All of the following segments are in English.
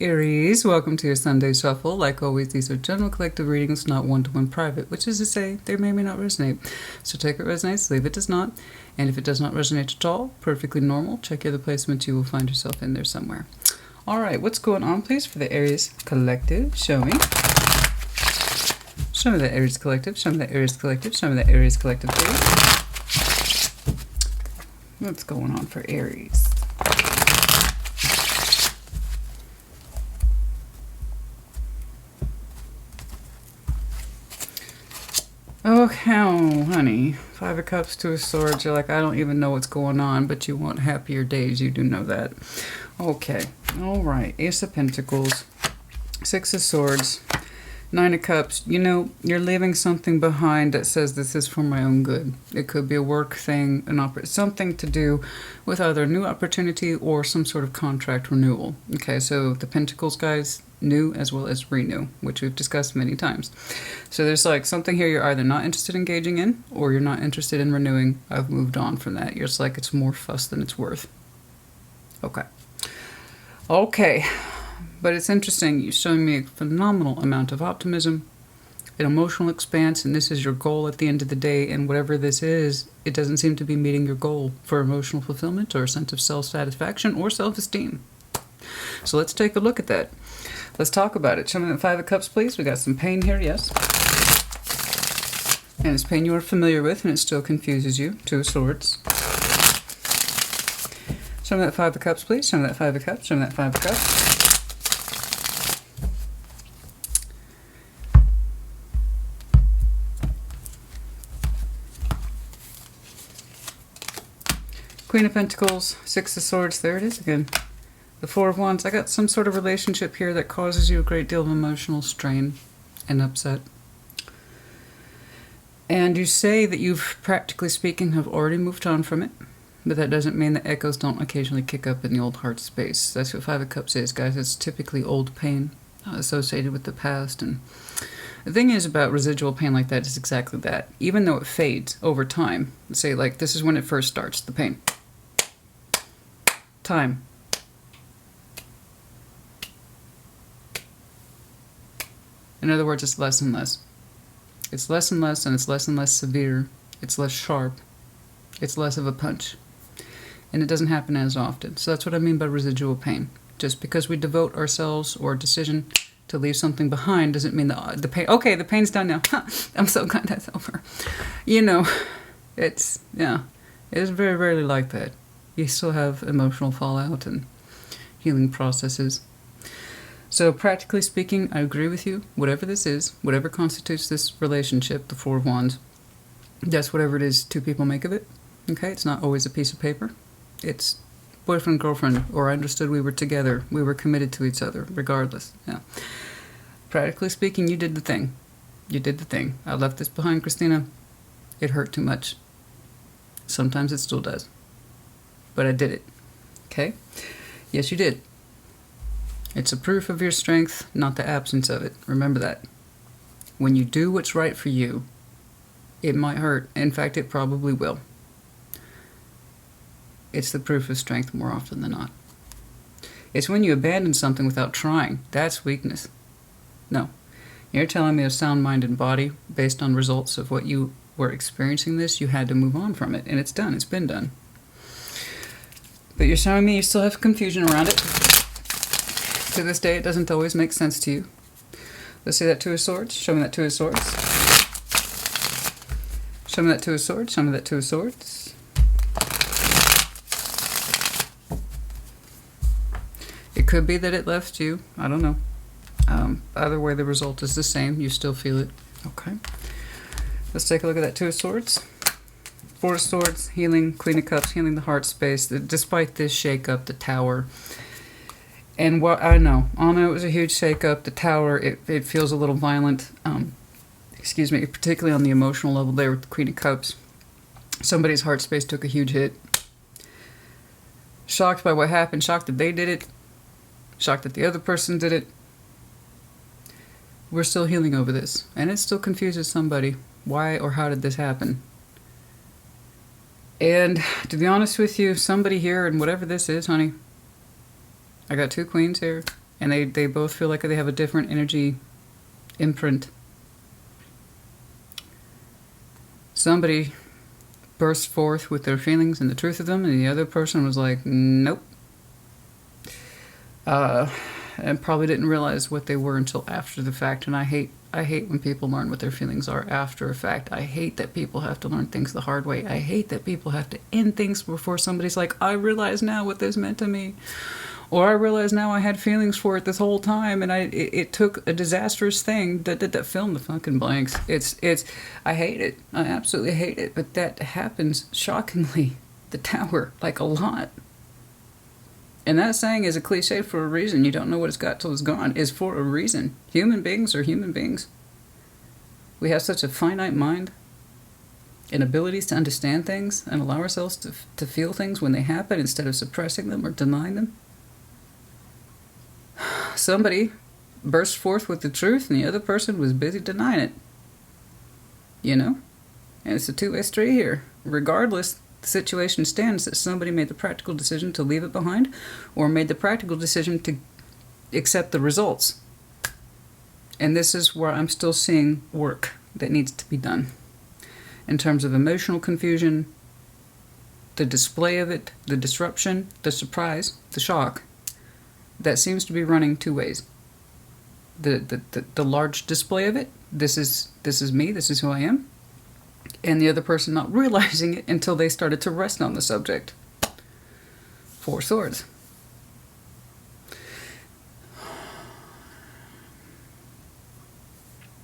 Aries, welcome to your Sunday Shuffle. Like always, these are general collective readings, not one-to-one private, which is to say they may or may not resonate. So take it resonates, leave it does not. And if it does not resonate at all, perfectly normal. Check your other placements, you will find yourself in there somewhere. All right, what's going on, please, for the Aries Collective? Show me. Show me the Aries Collective. Show me the Aries Collective. Show me the Aries Collective, please. What's going on for Aries? Oh, how, honey. 5 of Cups, 2 of Swords. You're like, I don't even know what's going on, but you want happier days. You do know that. Okay. All right. Ace of Pentacles, 6 of Swords, 9 of Cups. You know, you're leaving something behind that says this is for my own good. It could be a work thing, something to do with either a new opportunity or some sort of contract renewal. Okay, so the Pentacles, guys, new as well as renew, which we've discussed many times. So there's like something here you're either not interested in engaging in or you're not interested in renewing. I've moved on from that. You're just like, it's more fuss than it's worth. Okay. Okay. But it's interesting. You're showing me a phenomenal amount of optimism, an emotional expanse, and this is your goal at the end of the day. And whatever this is, it doesn't seem to be meeting your goal for emotional fulfillment or a sense of self-satisfaction or self-esteem. So let's take a look at that. Let's talk about it. Show me that 5 of Cups, please. We got some pain here, yes. And it's pain you are familiar with, and it still confuses you. 2 of Swords. Show me that 5 of Cups, please. Show me that 5 of Cups. Show me that 5 of Cups. Queen of Pentacles, 6 of Swords. There it is again. The 4 of Wands. I got some sort of relationship here that causes you a great deal of emotional strain and upset. And you say that you've, practically speaking, have already moved on from it. But that doesn't mean that echoes don't occasionally kick up in the old heart space. That's what 5 of Cups is, guys. It's typically old pain associated with the past. And the thing is about residual pain like that is exactly that. Even though it fades over time. Say, like, this is when it first starts, the pain. Time. In other words, it's less and less. It's less and less, and it's less and less severe. It's less sharp. It's less of a punch. And it doesn't happen as often. So that's what I mean by residual pain. Just because we devote ourselves or a decision to leave something behind doesn't mean the pain... Okay, the pain's done now. I'm so glad that's over. You know, it's... Yeah. It is very rarely like that. You still have emotional fallout and healing processes. So practically speaking, I agree with you. Whatever this is, whatever constitutes this relationship, the 4 of Wands, that's whatever it is 2 people make of it. Okay, it's not always a piece of paper. It's boyfriend, girlfriend, or I understood we were together. We were committed to each other, regardless. Yeah. Practically speaking, you did the thing. You did the thing. I left this behind, Christina. It hurt too much. Sometimes it still does. But I did it. Okay? Yes, you did. It's a proof of your strength, not the absence of it. Remember that. When you do what's right for you, it might hurt. In fact, it probably will. It's the proof of strength more often than not. It's when you abandon something without trying. That's weakness. No. You're telling me a sound mind and body, based on results of what you were experiencing this, you had to move on from it. And it's done. It's been done. But you're showing me you still have confusion around it. To this day, it doesn't always make sense to you. Let's see that 2 of Swords. Show me that 2 of Swords. Show me that 2 of Swords. Show me that 2 of Swords. It could be that it left you. I don't know. Either way, the result is the same. You still feel it. Okay. Let's take a look at that 2 of Swords. 4 of Swords, healing, Queen of Cups, healing the heart space. Despite this shake-up, the Tower... And what I know it was a huge shake-up. The Tower, it feels a little violent. Excuse me, particularly on the emotional level there with the Queen of Cups. Somebody's heart space took a huge hit. Shocked by what happened. Shocked that they did it. Shocked that the other person did it. We're still healing over this. And it still confuses somebody. Why or how did this happen? And to be honest with you, somebody here, and whatever this is, honey, I got 2 queens here. And they both feel like they have a different energy imprint. Somebody burst forth with their feelings and the truth of them, and the other person was like, nope. And probably didn't realize what they were until after the fact. And I hate when people learn what their feelings are after a fact. I hate that people have to learn things the hard way. I hate that people have to end things before somebody's like, I realize now what this meant to me. Or I realize now I had feelings for it this whole time, and it took a disastrous thing that fill in the fucking blanks. I hate it. I absolutely hate it. But that happens shockingly. The Tower, like a lot. And that saying is a cliche for a reason. You don't know what it's got till it's gone. Is for a reason. Human beings are human beings. We have such a finite mind and abilities to understand things and allow ourselves to feel things when they happen instead of suppressing them or denying them. Somebody burst forth with the truth and the other person was busy denying it. You know? And it's a two-way street here. Regardless, the situation stands that somebody made the practical decision to leave it behind or made the practical decision to accept the results. And this is where I'm still seeing work that needs to be done. In terms of emotional confusion, the display of it, the disruption, the surprise, the shock, that seems to be running two ways. The large display of it, this is me, this is who I am, and the other person not realizing it until they started to rest on the subject. Four Swords.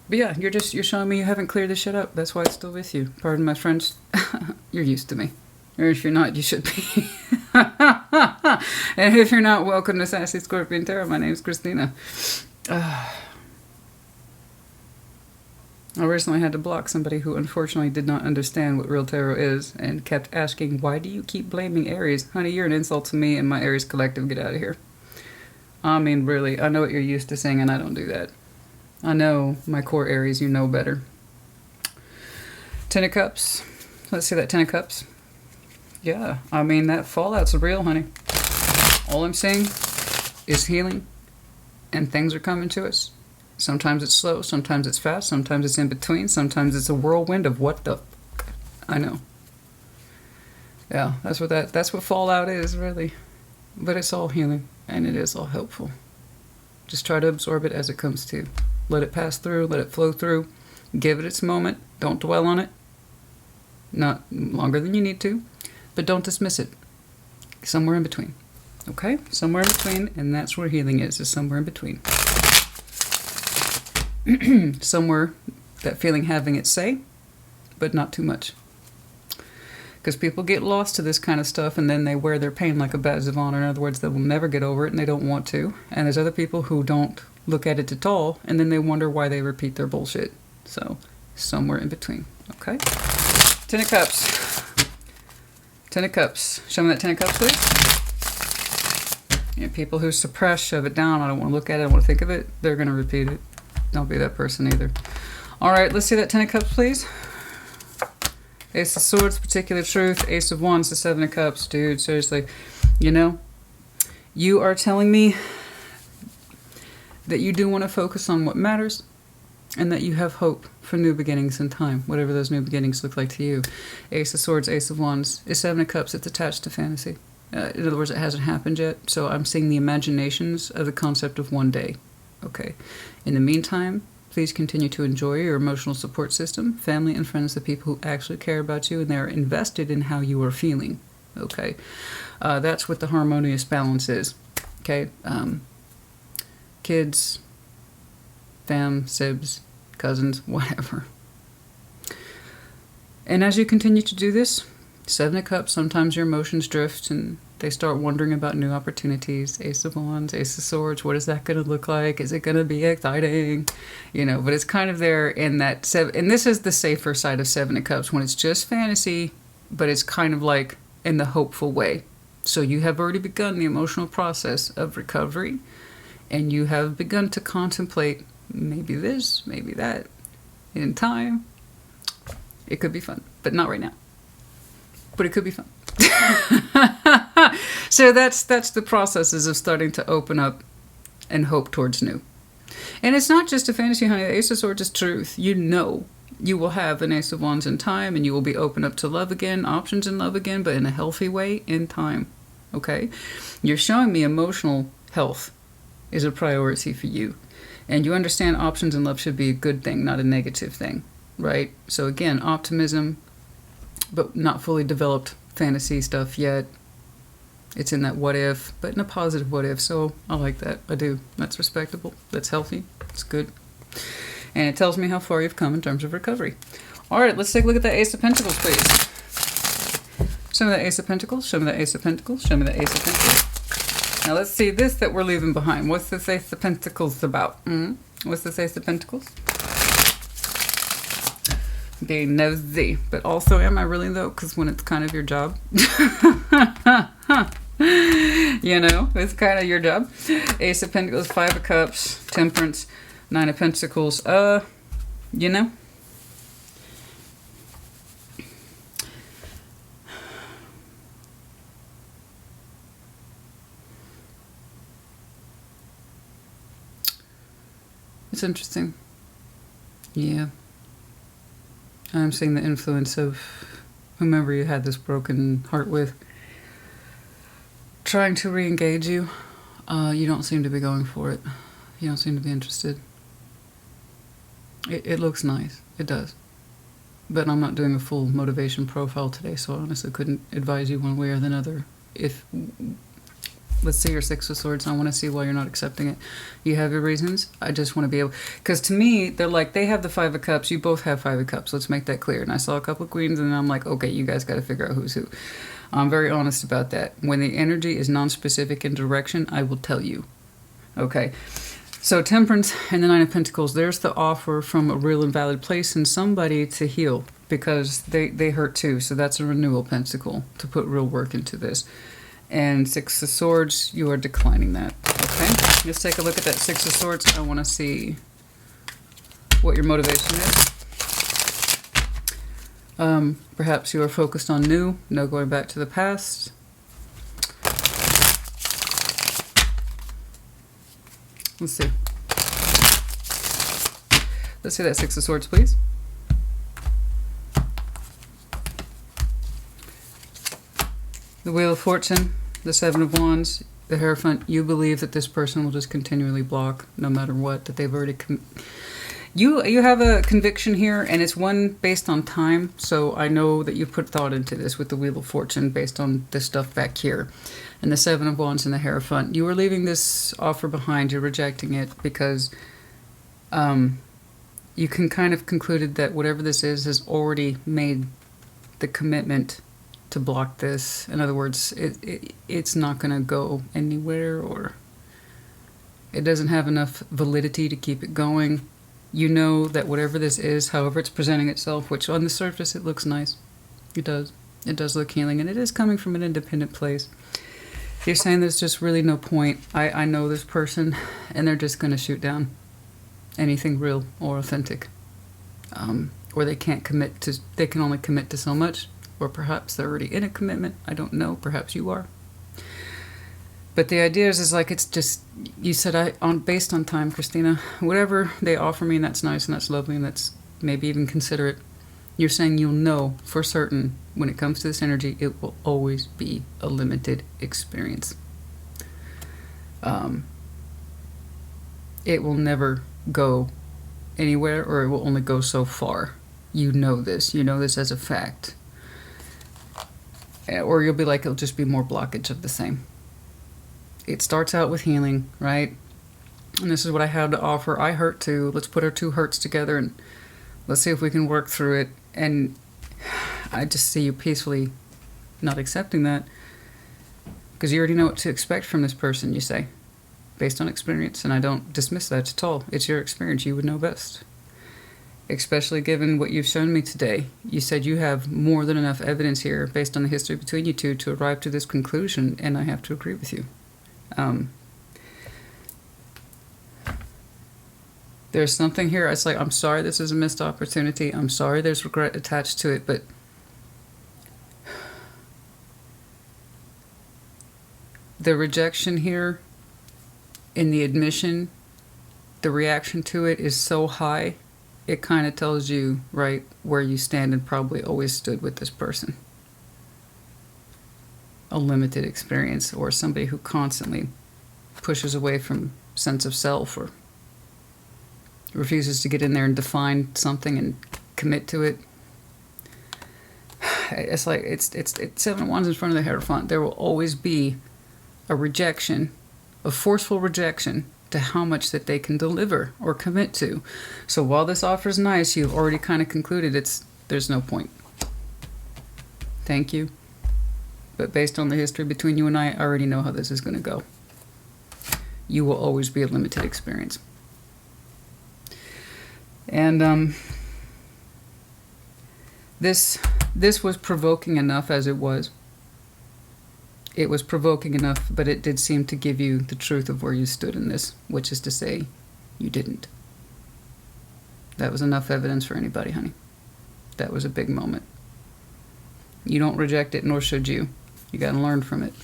But yeah, you're showing me you haven't cleared this shit up. That's why it's still with you. Pardon my French. You're used to me. Or if you're not, you should be. And if you're not, welcome to Sassy Scorpion Tarot. My name's Christina. I recently had to block somebody who unfortunately did not understand what real tarot is and kept asking, why do you keep blaming Aries? Honey, you're an insult to me and my Aries collective. Get out of here. I mean, really, I know what you're used to saying and I don't do that. I know my core Aries, you know better. Ten of Cups. Let's see that Ten of Cups. Yeah, I mean, that fallout's real, honey. All I'm saying is healing, and things are coming to us. Sometimes it's slow, sometimes it's fast, sometimes it's in between, sometimes it's a whirlwind of what the fuck. I know. Yeah, that's what fallout is, really. But it's all healing, and it is all helpful. Just try to absorb it as it comes to. Let it pass through, let it flow through. Give it its moment. Don't dwell on it. Not longer than you need to. But don't dismiss it. Somewhere in between. Okay? Somewhere in between, and that's where healing is somewhere in between. Somewhere that feeling having its say, but not too much. Because people get lost to this kind of stuff, and then they wear their pain like a badge of honor. In other words, they will never get over it, and they don't want to. And there's other people who don't look at it at all, and then they wonder why they repeat their bullshit. So, somewhere in between. Okay? Ten of Cups. Ten of Cups. Show me that Ten of Cups, please. Yeah, people who suppress, shove it down, I don't want to look at it, I don't want to think of it, they're going to repeat it. Don't be that person either. Alright, let's see that Ten of Cups, please. Ace of Swords, particular truth. Ace of Wands, the Seven of Cups. Dude, seriously. You know, you are telling me that you do want to focus on what matters, and that you have hope for new beginnings in time, whatever those new beginnings look like to you. Ace of Swords, Ace of Wands. Is Seven of Cups, it's attached to fantasy. In other words, it hasn't happened yet, so I'm seeing the imaginations of the concept of one day. Okay. In the meantime, please continue to enjoy your emotional support system, family and friends, the people who actually care about you, and they're invested in how you are feeling. Okay. That's what the harmonious balance is. Okay. Kids, fam, sibs, cousins, whatever. And as you continue to do this, Seven of Cups, sometimes your emotions drift and they start wondering about new opportunities. Ace of Wands, Ace of Swords, what is that going to look like? Is it going to be exciting? You know, but it's kind of there in that seven. And this is the safer side of Seven of Cups when it's just fantasy, but it's kind of like in the hopeful way. So you have already begun the emotional process of recovery, and you have begun to contemplate maybe this, maybe that. In time, it could be fun, but not right now. But it could be fun. So that's the processes of starting to open up and hope towards new. And it's not just a fantasy, honey. The Ace of Swords is truth. You know you will have an Ace of Wands in time, and you will be open up to love again, options in love again, but in a healthy way in time. Okay? You're showing me emotional health is a priority for you. And you understand options in love should be a good thing, not a negative thing. Right? So again, optimism, but not fully developed fantasy stuff yet. It's in that what if, but in a positive what if. So I like that. I do. That's respectable. That's healthy. It's good. And it tells me how far you've come in terms of recovery. All right, let's take a look at that Ace of Pentacles, please. Show me the Ace of Pentacles. Show me the Ace of Pentacles. Show me the Ace of Pentacles. Now let's see this that we're leaving behind. What's this Ace of Pentacles about? What's this Ace of Pentacles? Being nosy. But also, am I really though? Because when it's kind of your job. You know, it's kind of your job. Ace of Pentacles, 5 of Cups, Temperance, 9 of Pentacles. You know. It's interesting. Yeah. I'm seeing the influence of whomever you had this broken heart with trying to re-engage you. You don't seem to be going for it. You don't seem to be interested. It looks nice. It does. But I'm not doing a full motivation profile today, so I honestly couldn't advise you one way or the other. Let's see your 6 of Swords. I want to see why you're not accepting it. You have your reasons. I just want to be able... Because to me, they're like, they have the 5 of Cups. You both have 5 of Cups. Let's make that clear. And I saw a couple of Queens, and I'm like, okay, you guys got to figure out who's who. I'm very honest about that. When the energy is non-specific in direction, I will tell you. Okay. So Temperance and the 9 of Pentacles, there's the offer from a real and valid place in somebody to heal. Because they hurt too. So that's a renewal pentacle to put real work into this. And 6 of Swords, you are declining that. Okay, let's take a look at that 6 of Swords. I want to see what your motivation is. Perhaps you are focused on new, no going back to the past. Let's see. Let's see that 6 of Swords, please. The Wheel of Fortune, the 7 of Wands, the Hierophant. You believe that this person will just continually block no matter what, that they've already... You have a conviction here, and it's one based on time, so I know that you put thought into this with the Wheel of Fortune based on this stuff back here. And the 7 of Wands and the Hierophant. You are leaving this offer behind. You're rejecting it because you can kind of concluded that whatever this is has already made the commitment to block this. In other words, it's not going to go anywhere, or it doesn't have enough validity to keep it going. You know that whatever this is, however it's presenting itself, which on the surface it looks nice. It does. It does look healing, and it is coming from an independent place. You're saying there's just really no point. I know this person, and they're just going to shoot down anything real or authentic. Or they can't commit to, they can only commit to so much. Or perhaps they're already in a commitment. I don't know. Perhaps you are. But the idea is like, it's just, you said, based on time, Christina, whatever they offer me, and that's nice and that's lovely and that's maybe even considerate. You're saying you'll know for certain when it comes to this energy, it will always be a limited experience. It will never go anywhere, or it will only go so far. You know this. You know this as a fact. Or you'll be like, it'll just be more blockage of the same. It starts out with healing, right? And this is what I have to offer. I hurt too. Let's put our two hurts together and let's see if we can work through it. And I just see you peacefully not accepting that, because you already know what to expect from this person, you say, based on experience. And I don't dismiss that at all. It's your experience. You would know best. Especially given what you've shown me today. You said you have more than enough evidence here based on the history between you two to arrive to this conclusion, and I have to agree with you. There's something here. It's like, I'm sorry this is a missed opportunity. I'm sorry there's regret attached to it, but the rejection here in the admission, the reaction to it is so high, it kind of tells you, right, where you stand and probably always stood with this person. A limited experience, or somebody who constantly pushes away from sense of self, or refuses to get in there and define something and commit to it. It's like, it's Seven of Wands in front of the Hierophant. There will always be a rejection, a forceful rejection to how much that they can deliver or commit to. So while this offer is nice, you've already kind of concluded there's no point. Thank you. But based on the history between you and I already know how this is going to go. You will always be a limited experience. And this was provoking enough as it was. It was provoking enough, but it did seem to give you the truth of where you stood in this, which is to say, you didn't. That was enough evidence for anybody, honey. That was a big moment. You don't reject it, nor should you. You got to learn from it.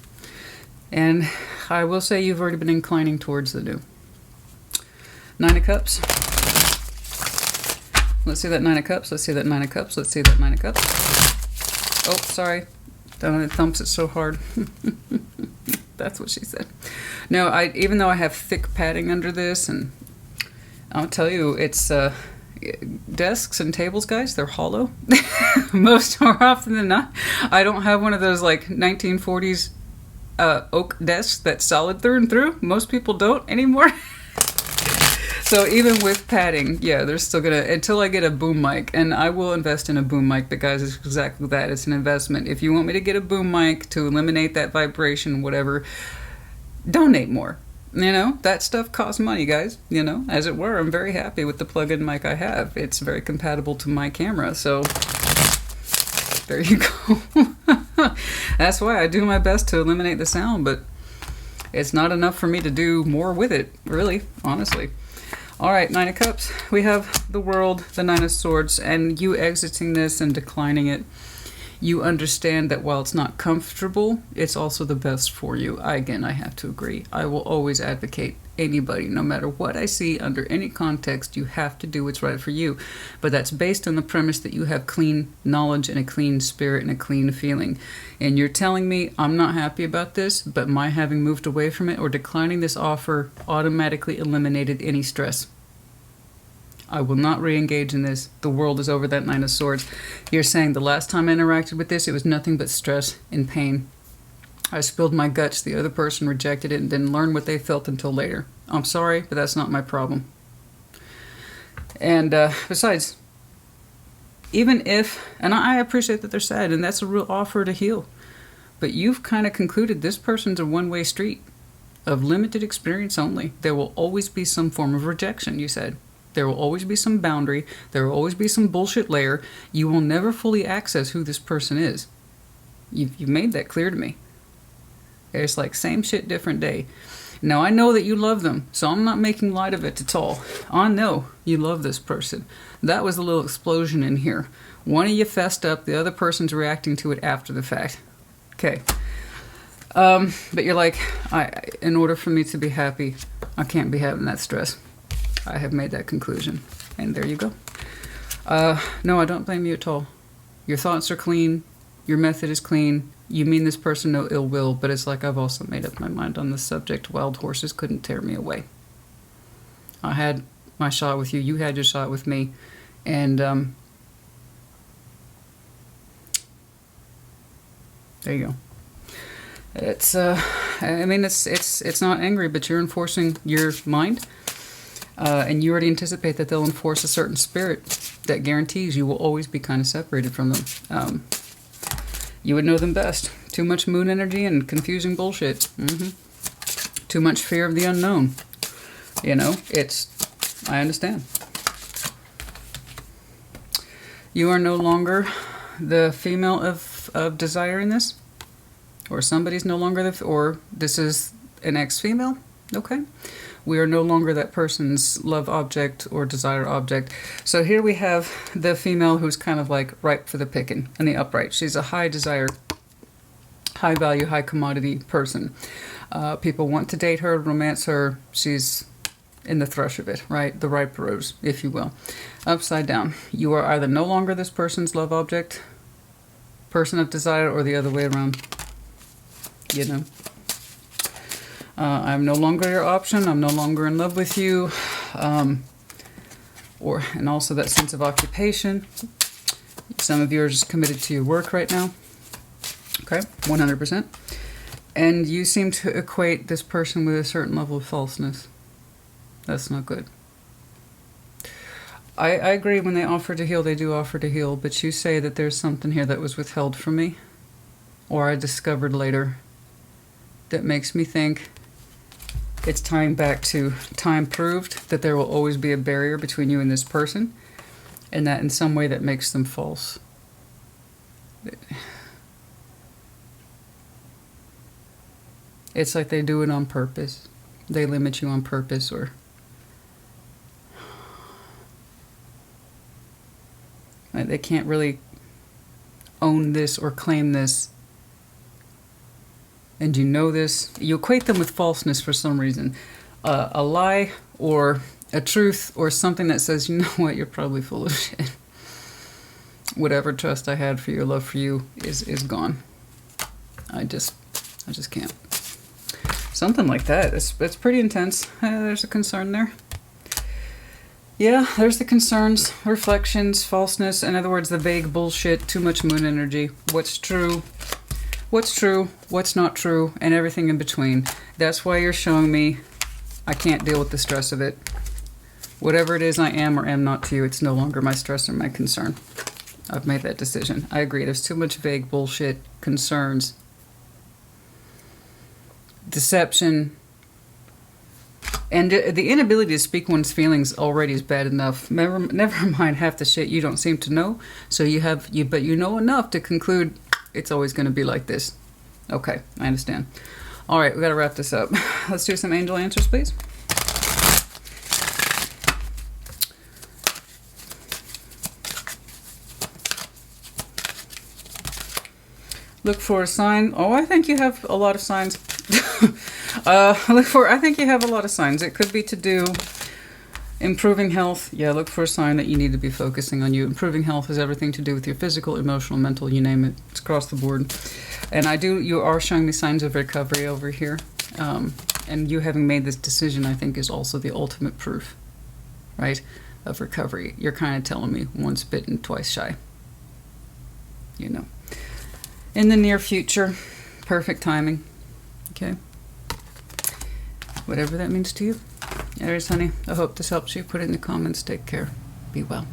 And I will say you've already been inclining towards the new. Nine of Cups. Let's see that Nine of Cups. Let's see that Nine of Cups. Let's see that Nine of Cups. Oh, sorry. It thumps it so hard. That's what she said. No, even though I have thick padding under this, and I'll tell you, it's desks and tables, guys, they're hollow. Most more often than not. I don't have one of those like 1940s oak desks that's solid through and through. Most people don't anymore. So even with padding, yeah, they're still gonna, until I get a boom mic, and I will invest in a boom mic, but guys, it's exactly that. It's an investment. If you want me to get a boom mic to eliminate that vibration, whatever, donate more. You know, that stuff costs money, guys. You know, as it were, I'm very happy with the plug-in mic I have. It's very compatible to my camera, so there you go. That's why I do my best to eliminate the sound, but it's not enough for me to do more with it, really, honestly. All right, Nine of Cups. We have the World, the Nine of Swords, and you exiting this and declining it. You understand that while it's not comfortable, it's also the best for you. Again, I have to agree. I will always advocate anybody, no matter what I see, under any context, you have to do what's right for you. But that's based on the premise that you have clean knowledge and a clean spirit and a clean feeling. And you're telling me I'm not happy about this, but my having moved away from it or declining this offer automatically eliminated any stress. I will not re-engage in this. The World is over that Nine of Swords. You're saying the last time I interacted with this, it was nothing but stress and pain. I spilled my guts. The other person rejected it and didn't learn what they felt until later. I'm sorry, but that's not my problem. And besides, even if, and I appreciate that they're sad, and that's a real offer to heal, but you've kind of concluded this person's a one-way street of limited experience only. There will always be some form of rejection, you said. There will always be some boundary. There will always be some bullshit layer. You will never fully access who this person is. You've made that clear to me. It's like same shit, different day. Now, I know that you love them, so I'm not making light of it at all. I know you love this person. That was a little explosion in here. One of you fessed up, the other person's reacting to it after the fact. Okay. But you're like, in order for me to be happy, I can't be having that stress. I have made that conclusion. And there you go. No, I don't blame you at all. Your thoughts are clean. Your method is clean. You mean this person no ill will, but it's like I've also made up my mind on this subject. Wild horses couldn't tear me away. I had my shot with you. You had your shot with me. And there you go. It's I mean, it's not angry, but you're enforcing your mind. And you already anticipate that they'll enforce a certain spirit that guarantees you will always be kind of separated from them. You would know them best. Too much moon energy and confusing bullshit. Too much fear of the unknown. You know, I understand. You are no longer the female of desire in this? Or somebody's no longer or this is an ex-female? Okay. We are no longer that person's love object or desire object. So here we have the female who's kind of like ripe for the picking in the upright. She's a high desire, high value, high commodity person. People want to date her, romance her. She's in the thrush of it, right? The ripe rose, if you will. Upside down. You are either no longer this person's love object, person of desire, or the other way around. You know? I'm no longer your option. I'm no longer in love with you. And also that sense of occupation. Some of you are just committed to your work right now. Okay, 100%. And you seem to equate this person with a certain level of falseness. That's not good. I agree, when they offer to heal, they do offer to heal, but you say that there's something here that was withheld from me, or I discovered later, that makes me think it's tying back to time proved that there will always be a barrier between you and this person, and that in some way that makes them false. It's like they do it on purpose. They limit you on purpose, or they can't really own this or claim this. And you know this. You equate them with falseness for some reason. A lie or a truth or something that says, you know what, you're probably full of shit. Whatever trust I had for your love for you is gone. I just can't. Something like that. It's pretty intense. There's a concern there. Yeah, there's the concerns, reflections, falseness. In other words, the vague bullshit, too much moon energy. What's true, what's not true, and everything in between. That's why you're showing me I can't deal with the stress of it. Whatever it is I am or am not to you, it's no longer my stress or my concern. I've made that decision. I agree. There's too much vague bullshit, concerns, deception, and the inability to speak one's feelings already is bad enough. Never mind half the shit you don't seem to know. So but you know enough to conclude it's always going to be like this. Okay, I understand. All right, we got to wrap this up. Let's do some angel answers, please. Look for a sign. Oh, I think you have a lot of signs. I think you have a lot of signs. It could be to do improving health. Yeah, look for a sign that you need to be focusing on you. Improving health has everything to do with your physical, emotional, mental, you name it. It's across the board. And you are showing me signs of recovery over here. And you having made this decision, I think, is also the ultimate proof, right, of recovery. You're kind of telling me once bitten, twice shy. You know. In the near future, perfect timing. Okay. Whatever that means to you. Aries, honey, I hope this helps you. Put it in the comments. Take care. Be well.